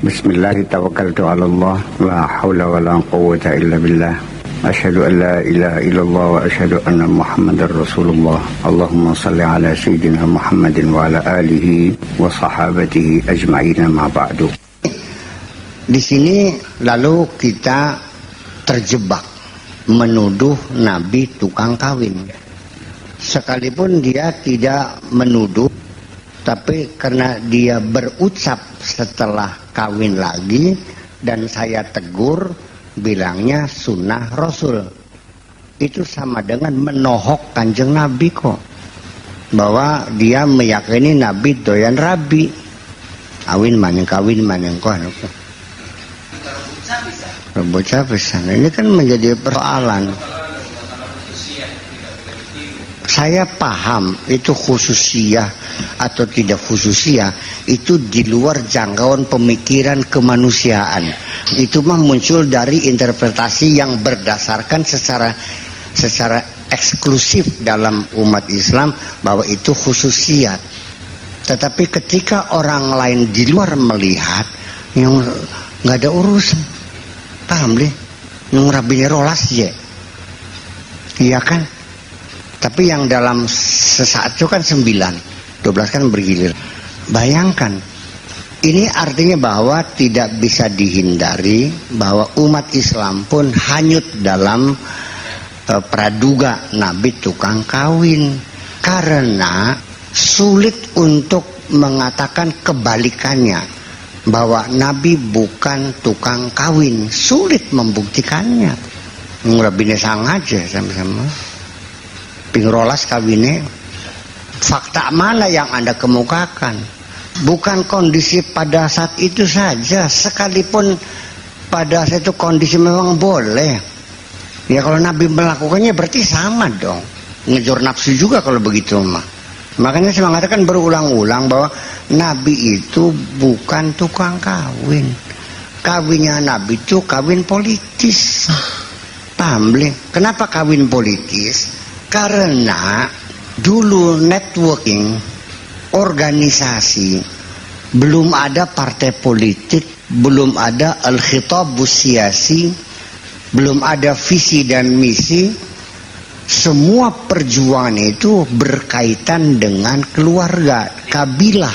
Bismillah, tawakkaltu ala Allah, la hawla wa la quwwata illa billah. Asyhadu an la ilaha illallah wa asyhadu anna Muhammadar Rasulullah. Allahumma salli ala sayyidina Muhammadin wa ala alihi wa sahabatihi ajma'in, ma ba'du. Di sini lalu kita terjebak menuduh Nabi tukang kawin. Sekalipun dia tidak menuduh, tapi karena dia berucap setelah kawin lagi dan saya tegur, bilangnya sunnah Rasul. Itu sama dengan menohok Kanjeng Nabi kok. Bahwa dia meyakini Nabi doyan rabi. Kawin maneng kok. Bocah bisa. Ini kan menjadi persoalan. Saya paham itu khususiyah atau tidak khususiyah itu di luar jangkauan pemikiran kemanusiaan. Itu mah muncul dari interpretasi yang berdasarkan secara eksklusif dalam umat Islam bahwa itu khususiyat. Tetapi ketika orang lain di luar melihat, yang nggak ada urusan, paham deh, yang rabinya rolas ya, iya kan? Tapi yang dalam sesaat itu kan 9, 12 kan bergilir. Bayangkan, ini artinya bahwa tidak bisa dihindari bahwa umat Islam pun hanyut dalam praduga Nabi tukang kawin. Karena sulit untuk mengatakan kebalikannya, bahwa Nabi bukan tukang kawin. Sulit membuktikannya. Ngurabine sang aja sama-sama. Pingrolas kawinnya, fakta mana yang Anda kemukakan? Bukan kondisi pada saat itu saja, sekalipun pada saat itu kondisi memang boleh. Ya kalau Nabi melakukannya berarti sama dong, ngejar nafsu juga kalau begitu mah. Makanya saya mengatakan berulang-ulang bahwa Nabi itu bukan tukang kawin. Kawinnya Nabi itu kawin politis. Paham belum? Kenapa kawin politis? Karena dulu networking, organisasi, belum ada partai politik, belum ada al-khitabus siyasi, belum ada visi dan misi. Semua perjuangan itu berkaitan dengan keluarga, kabilah.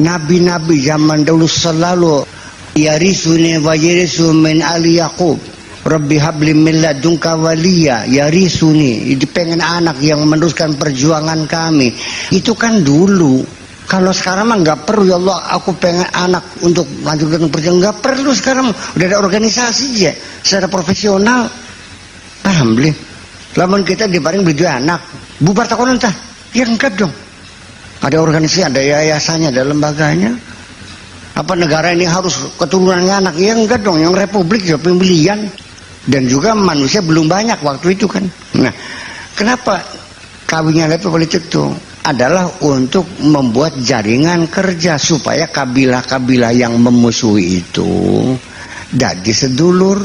Nabi-nabi zaman dahulu selalu yarisuni wa yarisu min ali Yaqub. Rabbi habli min ladunka waliya yarisuni. Pengen anak yang meneruskan perjuangan kami. Itu kan dulu. Kalau sekarang mah nggak perlu, ya Allah aku pengen anak untuk melanjutkan perjuangan. Nggak perlu sekarang, udah ada organisasi ya secara profesional. Paham belum? Lamun kita diparing beli anak, bubar takon entah. Ya enggak dong. Ada organisasi, ada yayasannya, ada lembaganya. Apa negara ini harus keturunannya anak? Ya enggak dong, yang republik ya pemilihan. Dan juga manusia belum banyak waktu itu kan. Nah, kenapa kawinnya Nabi politik itu? Adalah untuk membuat jaringan kerja supaya kabilah-kabilah yang memusuhi itu jadi sedulur.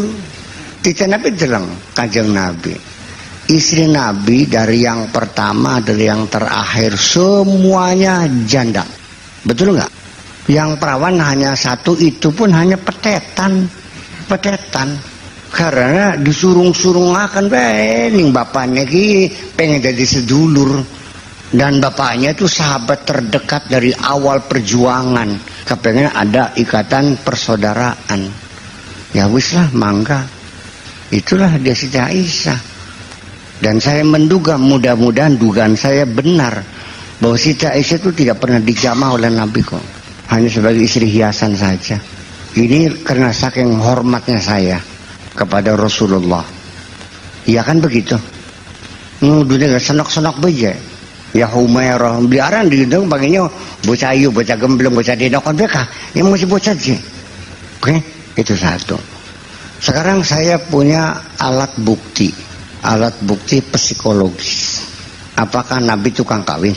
Tidak Nabi jelang Kanjeng Nabi. Istri Nabi dari yang pertama, dari yang terakhir, semuanya janda. Betul nggak? Yang perawan hanya satu, itu pun hanya petetan. Karena disurung-surung akan ning bapaknya ki pengen jadi sedulur. Dan bapaknya itu sahabat terdekat dari awal perjuangan. Kepengen ada ikatan persaudaraan. Ya wis lah, mangga. Itulah dia Siti Aisyah. Dan saya menduga, mudah-mudahan dugaan saya benar, bahwa Siti Aisyah itu tidak pernah dijamah oleh Nabi kok. Hanya sebagai istri hiasan saja. Ini karena saking hormatnya saya kepada Rasulullah. Iya kan begitu? Dunia gak senok-senok beja. Ya Humairah, biaran di gedung baginya bocah ayu, bocah gemblong, bocah dinokon mereka. Yang masih bocah aja. Oke, itu satu. Sekarang saya punya alat bukti psikologis. Apakah Nabi tukang kawin?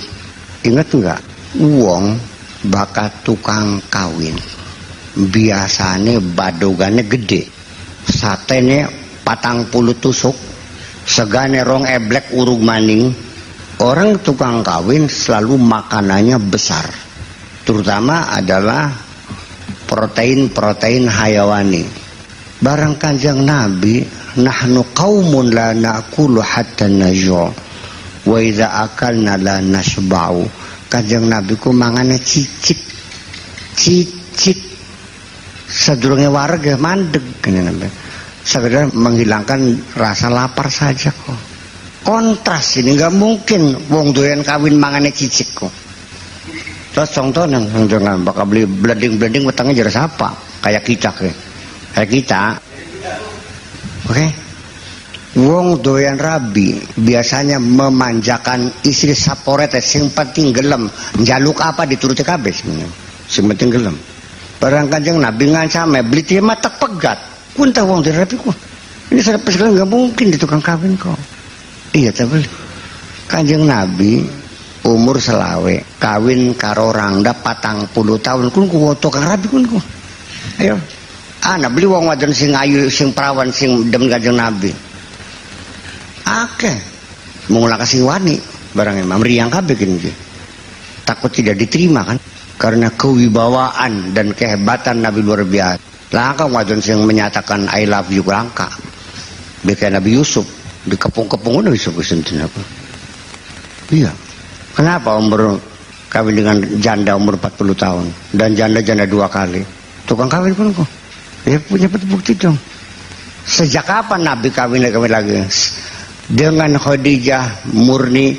Ingat enggak? Uang bakat tukang kawin. Biasanya badogane gede. Satene 40 tusuk. Segane rong eblek urug maning. Orang tukang kawin selalu makanannya besar. Terutama adalah protein hayawani. Barang Kanjeng Nabi, nahnu qaumun la na'kulu hatta najua wa idza akalna la nasba'u. Kanjeng Nabi ku mangane cicik sedurunge warga mandeg kene namanya. Sekedar menghilangkan rasa lapar saja kok. Kontras ini nggak mungkin wong doyan kawin mangane cicik kok. Terus contoh nang jangan bakal beli blending utangnya jelas apa? Kayak kita kayak kita. Oke. Wong doyan rabi biasanya memanjakan istri saporete sing penting gelem njaluk apa dituruti kabeh sebenarnya. Sing penting gelem. Barang Kanjeng Nabi ngancame beli dia mata pegat. Kun tahu wong doyan rabi ku. Ini sampai sekarang nggak mungkin di tukang kawin kok. Iya tapi Kanjeng Nabi umur selawe kawin karo rangda 40 tahun kun ku tukang rabi kun ku. Ayo. Anak beli wong wadon sing ayu sing perawan sing demen Kanjeng Nabi. Akeh mengulang kasih wani barangnya meriang kabeh gini. Takut tidak diterima kan karena kewibawaan dan kehebatan Nabi luar biasa. Langka wadon sing menyatakan I love you langka. Bekai Nabi Yusuf dikepung-kepung Nabi Yusuf senten apa? Iya. Kenapa umur kawin dengan janda umur 40 tahun dan janda-janda 2 kali? Tukang kawin pun kok. Ya punya bukti dong. Sejak kapan Nabi kawin lagi? Dengan Khadijah murni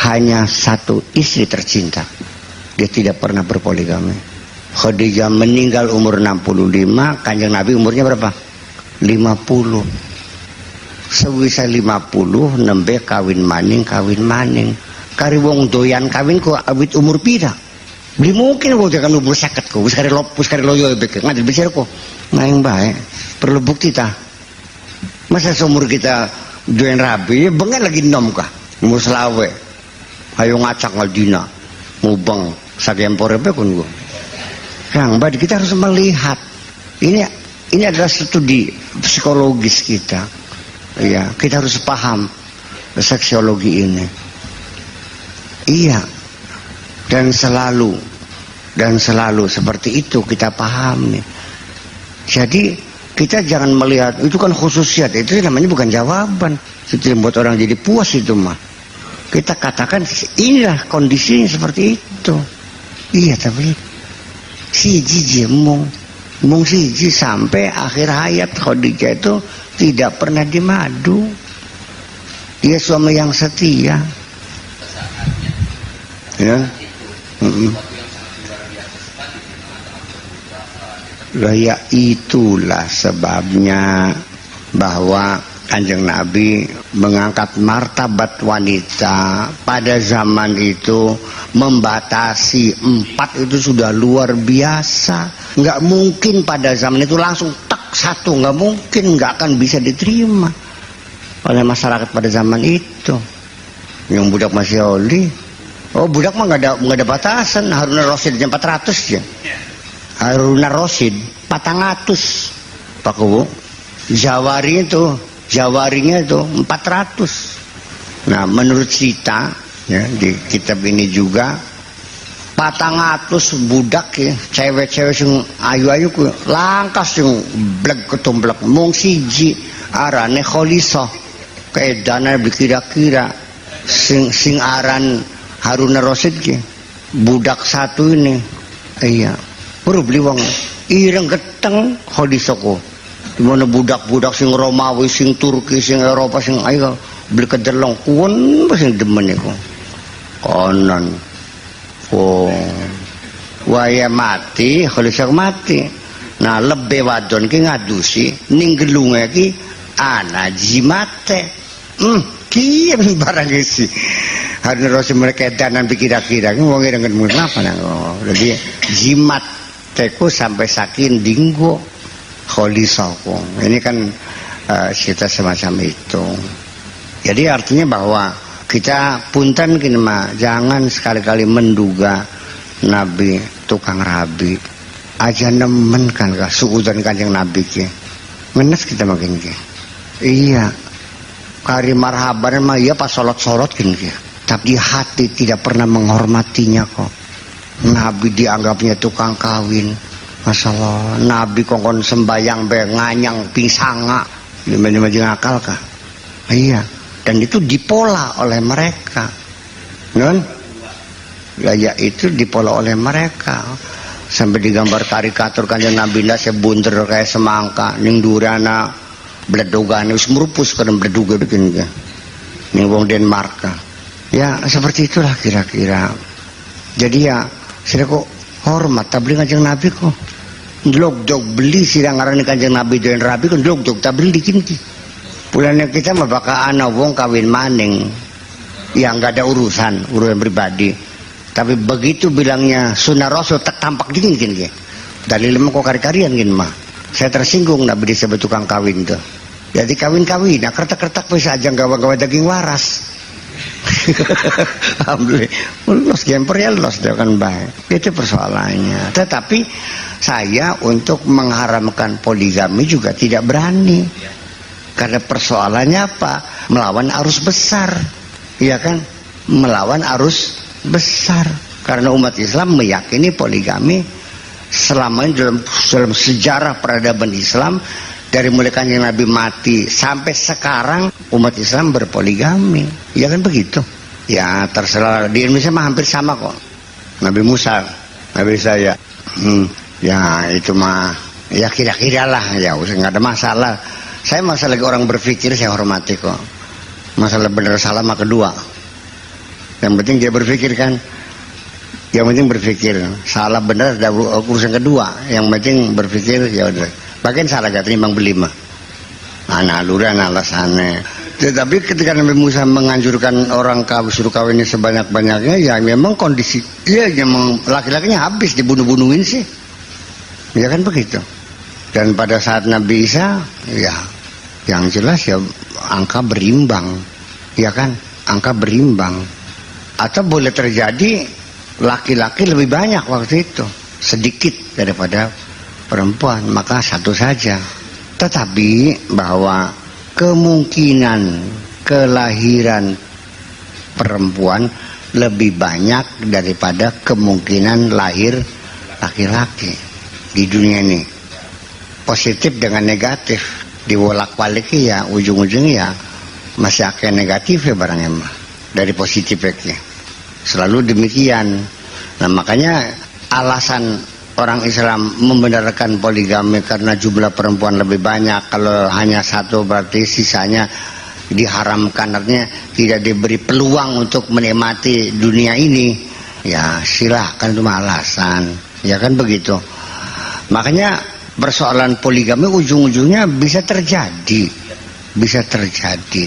hanya satu istri tercinta. Dia tidak pernah berpoligami. Khadijah meninggal umur 65, Kanjeng Nabi umurnya berapa? 50. Sewisa 50 nembe kawin maning. Kari wong doyan kawin kok awit umur pira? Beli mungkin wong jangan umur 50 kok. Wis kari loyo bek ngadil bicara kok. Maing bae. Perlu bukti ta. Masa seumur kita doyan rabi bengen lagi nom kah umur selawe ayo ngacak ngaldina mubeng sakempore pe kun gua yang badi kita harus melihat ini adalah studi psikologis kita ya kita harus paham seksiologi ini iya dan selalu seperti itu kita pahami jadi kita jangan melihat itu kan khususiat, itu namanya bukan jawaban. Itu yang buat orang jadi puas itu mah. Kita katakan inilah kondisinya seperti itu. Iya tapi siji mung siji sampai akhir hayat Khadijah itu tidak pernah dimadu. Dia suami yang setia. Ya. Ya itulah sebabnya bahwa Kanjeng Nabi mengangkat martabat wanita pada zaman itu membatasi 4 itu sudah luar biasa. Nggak mungkin pada zaman itu langsung tak 1, nggak mungkin, nggak akan bisa diterima oleh masyarakat pada zaman itu. Yang budak masih oli, oh budak mah nggak ada batasan. Harun Rasid 400 ya. Harun Rasid 400 Pak Kubu. Jawarinya itu 400. Nah menurut Sita ya, di kitab ini juga 400 budak ya, cewek-cewek sing ayu-ayu ku langkas sing bleg ketumblek mung siji arane Kholisah keedana dikira-kira sing aran Harun Rasid ki budak satu ini iya baru beli wong ireng geteng Kholisah ku dimana budak-budak sing Romawi sing Turki sing Eropa sing ayo beli kedelong kuon sing demen iku konon oh waya mati Kholisah mati nah lebih wadon ki ngadusi ning gelunge ki ana jimate kiye barang isi Harun Rasid mereka danan kira-kira wong ireng kenapa nang jadi jimat teku sampai saking dinggo Kholisah. Ini kan cerita semacam itu. Jadi artinya bahwa kita punten gini mah jangan sekali-kali menduga Nabi tukang rabi. Aja nemen kan kah suudan Kanjeng Nabi ki. Ngenes kita makin ki. Iya. Kari marhaban mah iya pas solot-solot gini ki. Tapi di hati tidak pernah menghormatinya kok. Nabi dianggapnya tukang kawin, Masya Allah, Nabi kongkon sembayang be nganyang pingsanga, gimana ngakal kah? Iya, dan itu dipola oleh mereka, non? Gaya itu dipola oleh mereka, sampai digambar karikatur kanjeng Nabi ndak sebunter kayak semangka, ning durana bledogane wis merupus kadang bleduga bikin ke, ning wong Denmark. Ya seperti itulah kira-kira. Jadi ya, saya kok hormat tabli kanjeng Nabi kok. Dlog-dog beli sidang ngarani kanjeng Nabi dan Rabi kan dlog-dog tabli dikinti. Pulangnya kita mah bakal ana wong kawin maning. Ya enggak ada urusan pribadi. Tapi begitu bilangnya sunnah Rasul tak tampak dingin gini. Dalil mah kok kari-karian gini mah. Saya tersinggung Nabi disebut tukang kawin tuh. Jadi kawin-kawin, nah kertak-kertak bisa aja gawa-gawa daging waras. Alhamdulillah, los gemper ya los kan baik. Itu persoalannya. Tetapi saya untuk mengharamkan poligami juga tidak berani. Karena persoalannya apa? Melawan arus besar. Iya kan? Melawan arus besar. Karena umat Islam meyakini poligami selama ini dalam sejarah peradaban Islam, dari mulai kanjeng Nabi mati sampai sekarang umat Islam berpoligami. Ya kan begitu? Ya terserah, di Indonesia mah hampir sama kok. Nabi Musa, Nabi saya, ya itu mah ya kira-kira lah, ya nggak ada masalah. Saya masalah lagi orang berpikir saya hormati kok. Masalah benar salah mah kedua. Yang penting dia berpikir kan. Yang penting berpikir, salah benar ada urusan kedua. Yang penting berpikir ya udah. Bagian salah gak timbang beli mah. Anak aluran alasannya. Tetapi ketika Nabi Musa menganjurkan orang suruh kawinnya sebanyak-banyaknya, ya memang kondisi ya memang laki-lakinya habis dibunuh-bunuhin sih. Ya kan begitu. Dan pada saat Nabi Isa, ya yang jelas ya angka berimbang. Ya kan? Angka berimbang. Atau boleh terjadi laki-laki lebih banyak waktu itu, sedikit daripada perempuan, maka satu saja. Tetapi bahwa kemungkinan kelahiran perempuan lebih banyak daripada kemungkinan lahir laki-laki di dunia ini. Positif dengan negatif diwolak-balik ya, ujung-ujungnya ya masih akan negatif ya barangnya mah dari positifnya. Selalu demikian. Nah makanya alasan orang Islam membenarkan poligami karena jumlah perempuan lebih banyak. Kalau hanya satu berarti sisanya diharamkan, artinya tidak diberi peluang untuk menikmati dunia ini. Ya silahkan, itu alasan. Ya kan begitu. Makanya persoalan poligami ujung-ujungnya bisa terjadi. Bisa terjadi.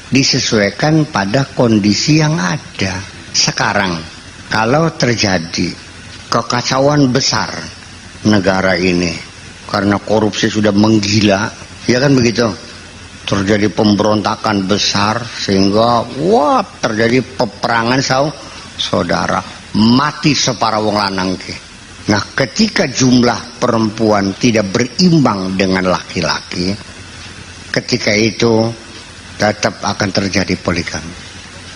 Disesuaikan pada kondisi yang ada. Sekarang kalau terjadi kekacauan besar negara ini karena korupsi sudah menggila, ya kan begitu, terjadi pemberontakan besar sehingga terjadi peperangan saudara, mati separa wong lanang ke. Nah ketika jumlah perempuan tidak berimbang dengan laki-laki, ketika itu tetap akan terjadi poligami.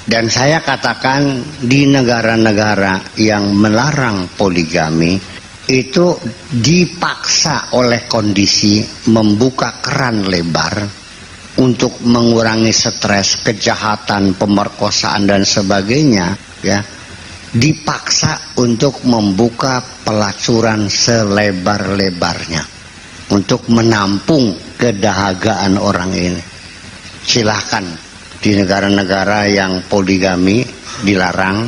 Dan saya katakan di negara-negara yang melarang poligami itu dipaksa oleh kondisi membuka keran lebar untuk mengurangi stres, kejahatan, pemerkosaan dan sebagainya, ya. Dipaksa untuk membuka pelacuran selebar-lebarnya untuk menampung kedahagaan orang ini. Silahkan. Di negara-negara yang poligami dilarang,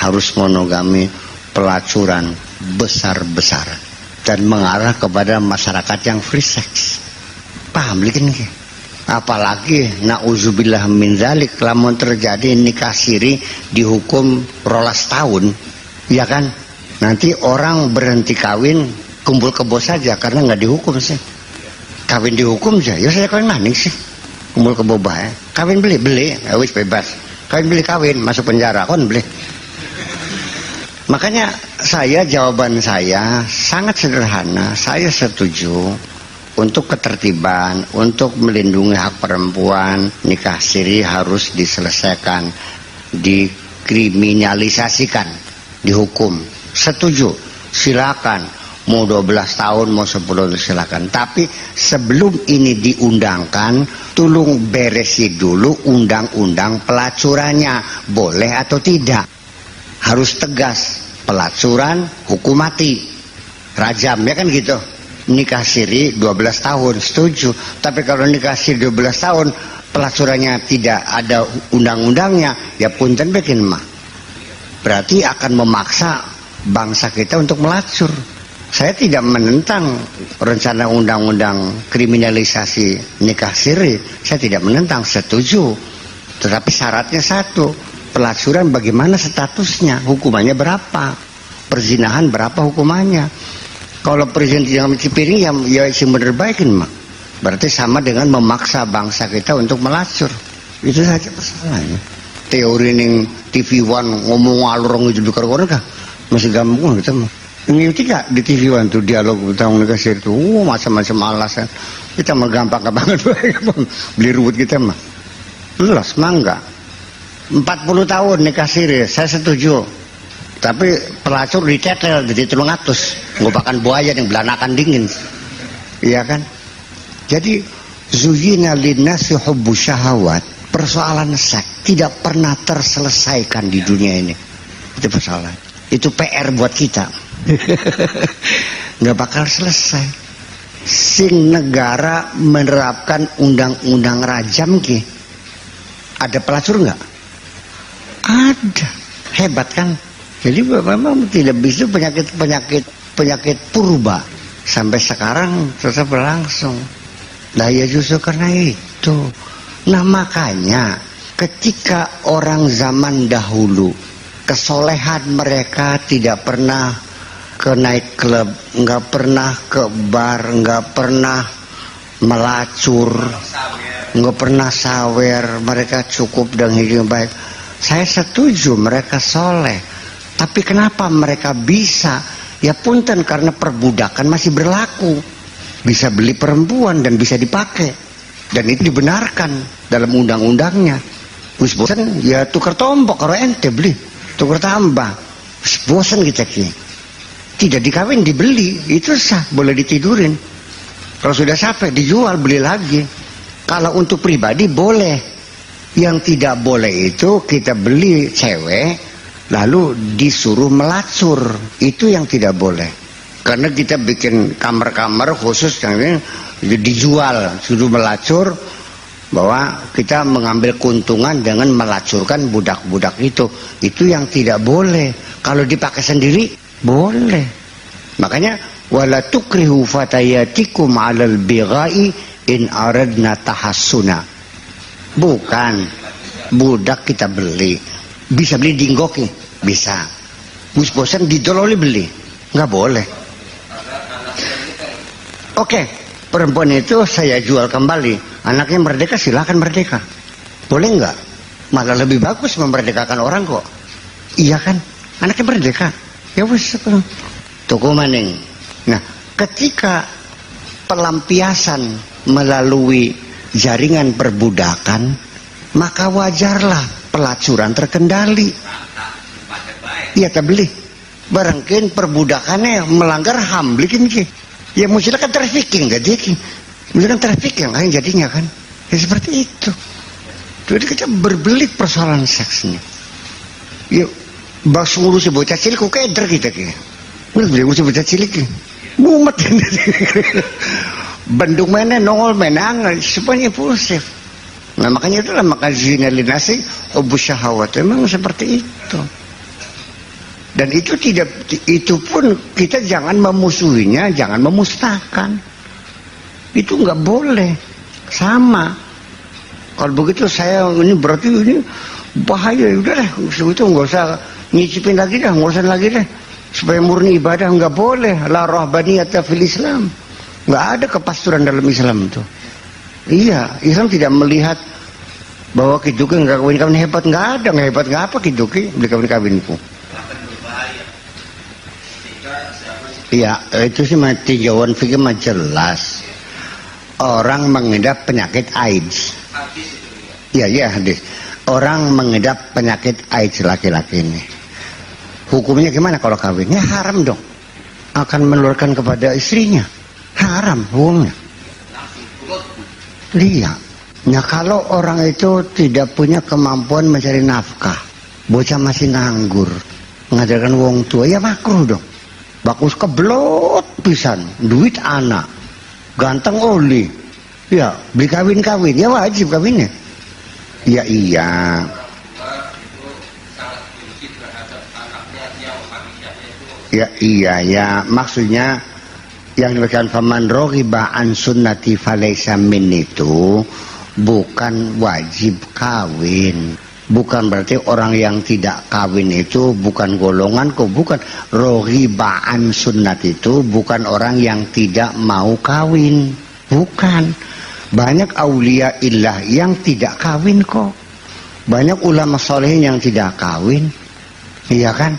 harus monogami, pelacuran besar-besar dan mengarah kepada masyarakat yang free sex. Paham likin ke? Apalagi na'udzubillah min dzalik, lamun terjadi nikah siri dihukum 12 tahun, ya kan? Nanti orang berhenti kawin kumpul kebo saja karena nggak dihukum sih. Kawin dihukum saja, ya saya kawin maning sih. Kumpul kebo bae. Kawin beli, wis bebas. Kawin beli kawin, masuk penjara, kon beli. Makanya jawaban saya sangat sederhana. Saya setuju untuk ketertiban, untuk melindungi hak perempuan, nikah siri harus diselesaikan, dikriminalisasikan, dihukum. Setuju, silakan. mau 12 tahun, mau 10 tahun silakan. Tapi sebelum ini diundangkan, tolong beresi dulu undang-undang pelacurannya, boleh atau tidak. Harus tegas, pelacuran hukum mati, rajam, ya kan gitu. Nikah siri 12 tahun, setuju. Tapi kalau nikah siri 12 tahun, pelacurannya tidak ada undang-undangnya, ya punten bikin mah. Berarti akan memaksa bangsa kita untuk melacur. Saya tidak menentang rencana undang-undang kriminalisasi nikah siri. Saya tidak menentang, setuju. Tetapi syaratnya satu, pelacuran bagaimana statusnya, hukumannya berapa, perzinahan berapa hukumannya. Kalau presiden yang mencipiring ya isi menerbaikin mah. Berarti sama dengan memaksa bangsa kita untuk melacur. Itu saja persoalannya. Teori ning TV One ngomong alurong itu dikor-kor kah? Masih gampang gitu mah. Ini tidak di TV One tuh dialog tentang nikah siri itu, macam-macam alasan. Kita mah gampang banget beli ruwet kita mah. Jelas mangga. 40 tahun nikah siri, saya setuju. Tapi pelacur ditetel jadi 300, ngobakan buaya yang belanakan dingin. Iya kan? Jadi zuyina linnasi hubbu syahawat. Persoalan seks tidak pernah terselesaikan di dunia ini. Itu persoalan. Itu PR buat kita. Nggak bakal selesai. Sing negara menerapkan undang-undang rajam ki, ada pelacur nggak? Ada. Hebat kan? Jadi memang tidak bisa penyakit purba sampai sekarang tetap berlangsung. Nah ya justru karena itu. Nah makanya ketika orang zaman dahulu kesolehan mereka tidak pernah ke night club, nggak pernah ke bar, nggak pernah melacur, nggak pernah sawer, mereka cukup dengan hidup yang baik. Saya setuju mereka soleh, tapi kenapa mereka bisa? Ya punten, karena perbudakan masih berlaku, bisa beli perempuan dan bisa dipakai, dan itu dibenarkan dalam undang-undangnya. Wis bosan ya tukar tombok, kalau ente beli tukar tambah, wis bosan kita ki. Tidak dikawin dibeli, itu sah, boleh ditidurin. Kalau sudah capek dijual, beli lagi. Kalau untuk pribadi boleh. Yang tidak boleh itu kita beli cewek lalu disuruh melacur, itu yang tidak boleh. Karena kita bikin kamar-kamar khusus yang dijual, suruh melacur, bahwa kita mengambil keuntungan dengan melacurkan budak-budak itu yang tidak boleh. Kalau dipakai sendiri boleh. Makanya wala tukrihu fatayatikum 'alal bigha'i in aradna tahassuna. Bukan budak kita beli, bisa beli dinggoki, bisa. Mus bosan didololi beli, nggak boleh. Oke, perempuan itu saya jual kembali, anaknya merdeka, silakan merdeka. Boleh nggak? Malah lebih bagus memerdekakan orang kok. Iya kan? Anaknya merdeka. Ya wis, toko maning. Nah, ketika pelampiasan melalui jaringan perbudakan, maka wajarlah pelacuran terkendali. Iya tak beli. Barangkin perbudakannya melanggar HAM, belikin ki. Ya silakan trafficking, gak dia ki. Silakan trafficking kan jadinya kan. Ya seperti itu. Jadi kita berbelit persoalan seksnya. Yuk, bas ngurusi bocah cilik kok keder kita ki. Ngurusi bocah cilik ki. Mumet. Bandung mana nongol menang semuanya impulsif. Nah makanya itulah maka zina linasi hubbu syahawat, memang seperti itu. Dan itu tidak, itu pun kita jangan memusuhinya, jangan memusnahkan. Itu nggak boleh. Sama. Kalau begitu saya ini berarti ini bahaya, udah deh, itu nggak usah nyicipin lagi dah, nggak usah lagi deh. Supaya murni ibadah nggak boleh. La rahbaniyata fil Islam. Nggak ada kepasturan dalam Islam itu. Iya, Islam tidak melihat bahwa kiduki nggak kawin-kawin hebat, nggak ada, nggak hebat nggak apa kiduki beli kawin-kawinku. Iya, itu sih mati jawaban fikih mah jelas. Orang mengidap penyakit AIDS. Iya, iya hadis. Orang mengidap penyakit AIDS laki-laki ini. Hukumnya gimana kalau kawinnya? Haram dong. akan mengeluarkan kepada istrinya. Haram hukumnya. Iya. Nah kalau orang itu tidak punya kemampuan mencari nafkah, bocah masih nganggur, mengajarkan wong tua, ya makruh dong. Bagus keblot pisan, duit anak, ganteng oli, ya beli kawin-kawin, ya wajib kawinnya. Ya iya. Ya iya ya, maksudnya yang dikatakan faman raghiba an sunnati falaysa min itu bukan wajib kawin. Bukan berarti orang yang tidak kawin itu bukan golonganku, bukan. Raghiba an sunnat itu bukan orang yang tidak mau kawin, bukan. Banyak aulia illah yang tidak kawin kok. Banyak ulama solehin yang tidak kawin, iya kan?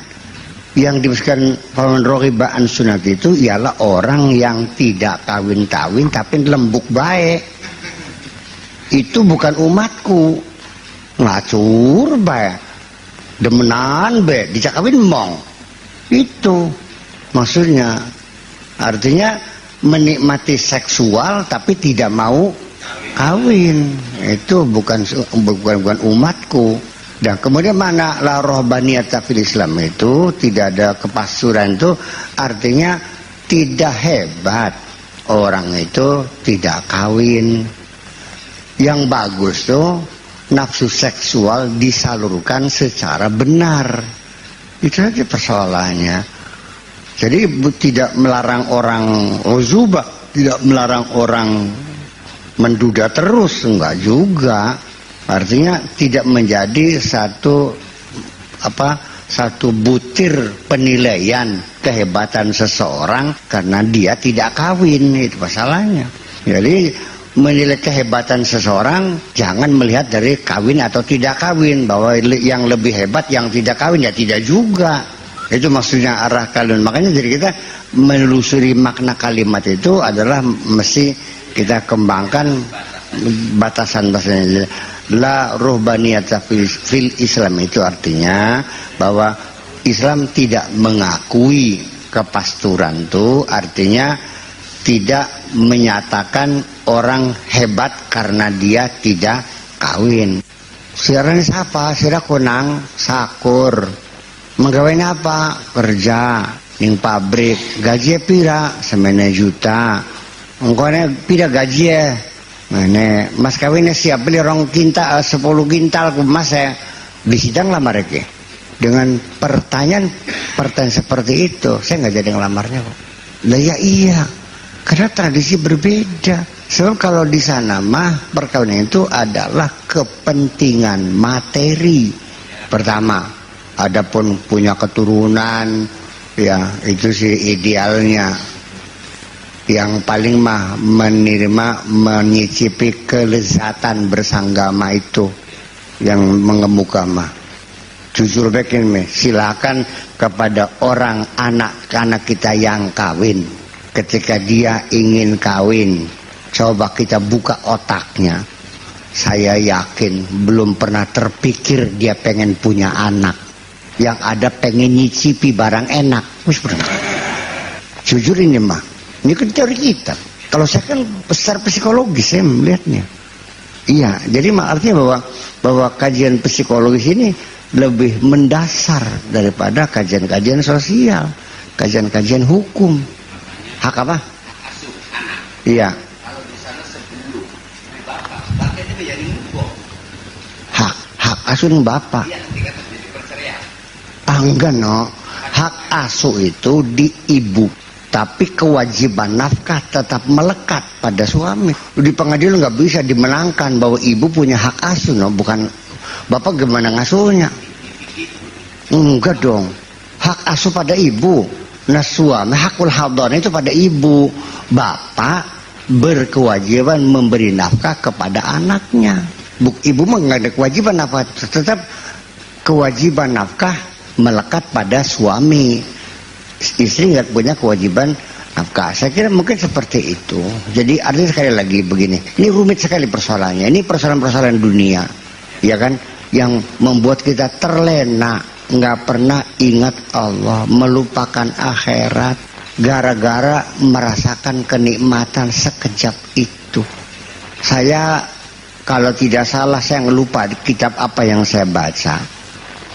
Yang dibiskan faman raghiba an sunnat itu ialah orang yang tidak kawin-kawin tapi lembuk baik. Itu bukan umatku. Ngacur baik, demenan baik, dicakawin mong. Itu maksudnya. Artinya menikmati seksual tapi tidak mau kawin. Itu bukan umatku. Dan kemudian mana la rohbaniyata fil Islam itu tidak ada kepasturan, itu artinya tidak hebat orang itu tidak kawin. Yang bagus tuh nafsu seksual disalurkan secara benar. Itu aja persoalannya. Jadi tidak melarang orang uzubah, tidak melarang orang menduda terus, enggak juga. Artinya tidak menjadi satu butir penilaian kehebatan seseorang karena dia tidak kawin. Itu masalahnya. Jadi menilai kehebatan seseorang jangan melihat dari kawin atau tidak kawin, bahwa yang lebih hebat yang tidak kawin, ya tidak juga. Itu maksudnya arah kalimat. Makanya jadi kita menelusuri makna kalimat itu adalah mesti kita kembangkan batasan-batasannya. La ruhbaniyata fil Islam itu artinya bahwa Islam tidak mengakui kepasturan, itu artinya tidak menyatakan orang hebat karena dia tidak kawin. Siaran siapa? Sira kunang sakur. Menggawain apa? Kerja ning pabrik. Gaji pira? Semene juta. Engkone pira gaji ya? Mane mas kawinnya siap beli 10 kintal ku mas ya. Disidang lamar ke. Dengan pertanyaan seperti itu, saya nggak jadi ngelamarnya kok. Lah ya iya. Karena tradisi berbeda. Sebab kalau di sana mah perkawinan itu adalah kepentingan materi. Pertama, adapun punya keturunan, ya itu sih idealnya. Yang paling mah menyicipi kelezatan bersanggama itu yang mengemuka mah. Jujur begini, silakan kepada orang anak-anak kita yang kawin. Ketika dia ingin kawin, coba kita buka otaknya. Saya yakin belum pernah terpikir dia pengen punya anak. Yang ada pengen nyicipi barang enak. Jujur ini mah, ini kan teori kita. Kalau saya kan secara psikologis saya melihatnya. Iya, jadi artinya bahwa kajian psikologis ini lebih mendasar daripada kajian-kajian sosial, kajian-kajian hukum. Hak apa? Iya. Kalau di sana sebelum bapak itu menjadi hukum. Hak asuh ng bapak. Iya, nanti kan terjadi perceraian. Enggak no. Hak asuh itu di ibu, tapi kewajiban nafkah tetap melekat pada suami. Di pengadilan nggak bisa dimenangkan bahwa ibu punya hak asuh, no, bukan bapak gimana ngasuhnya. Enggak dong. Hak asuh pada ibu. Nah suami hakul hadon itu pada ibu. Bapak berkewajiban memberi nafkah kepada anaknya. Ibu mah nggak ada kewajiban apa, tetap kewajiban nafkah melekat pada suami. Istri nggak punya kewajiban nafkah. Saya kira mungkin seperti itu. Jadi artinya sekali lagi begini, ini rumit sekali persoalannya. Ini persoalan-persoalan dunia, ya kan, yang membuat kita terlena, nggak pernah ingat Allah, melupakan akhirat. gara-gara merasakan kenikmatan sekejap itu. Saya kalau tidak salah, saya lupa di kitab apa yang saya baca,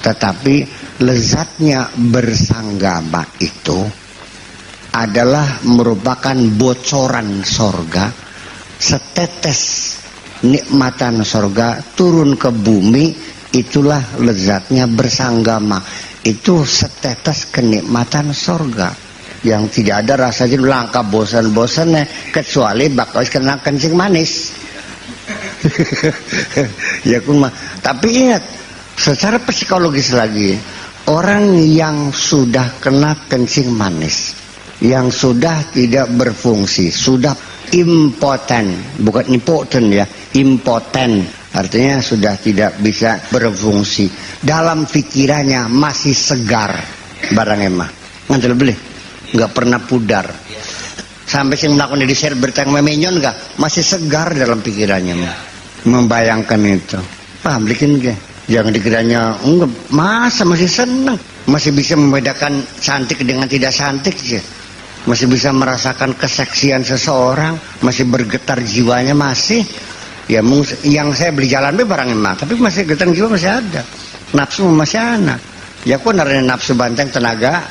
tetapi lezatnya bersanggama itu adalah merupakan bocoran sorga, setetes nikmatan sorga turun ke bumi. Itulah lezatnya bersanggama, itu setetes kenikmatan sorga yang tidak ada rasanya langka bosan-bosannya kecuali bakal kena kencing manis. Ya kumah. Tapi ingat, secara psikologis lagi, orang yang sudah kena kencing manis, yang sudah tidak berfungsi, sudah impoten, bukan impoten ya, impoten, artinya sudah tidak bisa berfungsi, dalam pikirannya masih segar barang emah ngantel beli, nggak pernah pudar. Sampai sing melakukan di share bertang memenyon nggak, masih segar dalam pikirannya membayangkan itu. Paham bikin ke? Jangan dikiranya enggak, masa masih senang, masih bisa membedakan cantik dengan tidak cantik sih, masih bisa merasakan keseksian seseorang, masih bergetar jiwanya masih. Ya yang saya beli jalan be barang emak, tapi masih getar jiwa masih ada, nafsu masih ada. Ya kok naranya nafsu banteng tenaga.